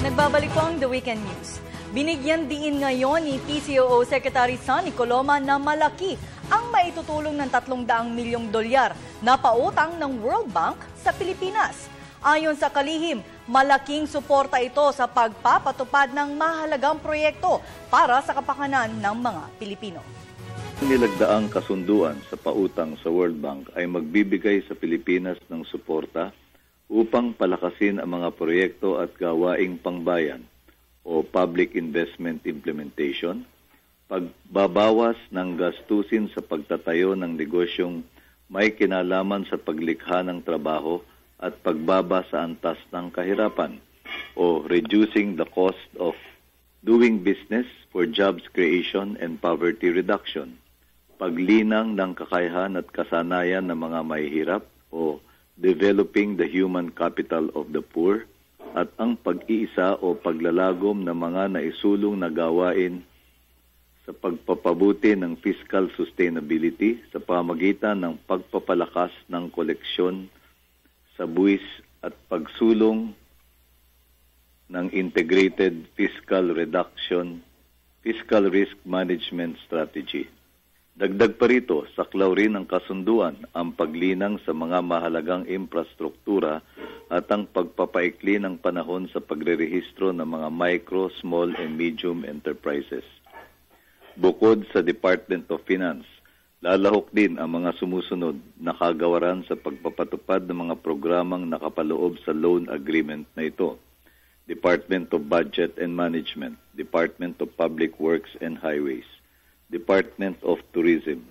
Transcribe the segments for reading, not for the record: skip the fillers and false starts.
Nagbabalik po ang The Weekend News. Binigyan diin ngayon ni PCOO Secretary Sonny Coloma na malaki ang maitutulong ng 300 milyong dolyar na pautang ng World Bank sa Pilipinas. Ayon sa kalihim, malaking suporta ito sa pagpapatupad ng mahalagang proyekto para sa kapakanan ng mga Pilipino. Nilagdaang kasunduan sa pautang sa World Bank ay magbibigay sa Pilipinas ng suporta upang palakasin ang mga proyekto at gawaing pangbayan o public investment implementation, pagbabawas ng gastusin sa pagtatayo ng negosyong may kinalaman sa paglikha ng trabaho at pagbaba sa antas ng kahirapan o reducing the cost of doing business for jobs creation and poverty reduction, paglinang ng kakayahan at kasanayan ng mga mahihirap o developing the human capital of the poor, at ang pag-iisa o paglalagom ng mga naisulong na gawain sa pagpapabuti ng fiscal sustainability sa pamagitan ng pagpapalakas ng koleksyon sa buwis at pagsulong ng integrated fiscal risk management strategy. Dagdag pa rito, saklaw rin ng kasunduan ang paglinang sa mga mahalagang infrastruktura at ang pagpapaikli ng panahon sa pagrerehistro ng mga micro, small, and medium enterprises. Bukod sa Department of Finance, lalahok din ang mga sumusunod na kagawaran sa pagpapatupad ng mga programang nakapaloob sa loan agreement na ito: Department of Budget and Management, Department of Public Works and Highways, Department of Tourism,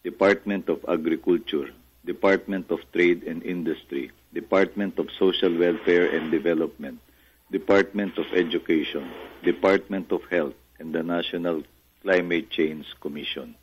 Department of Agriculture, Department of Trade and Industry, Department of Social Welfare and Development, Department of Education, Department of Health, and the National Climate Change Commission.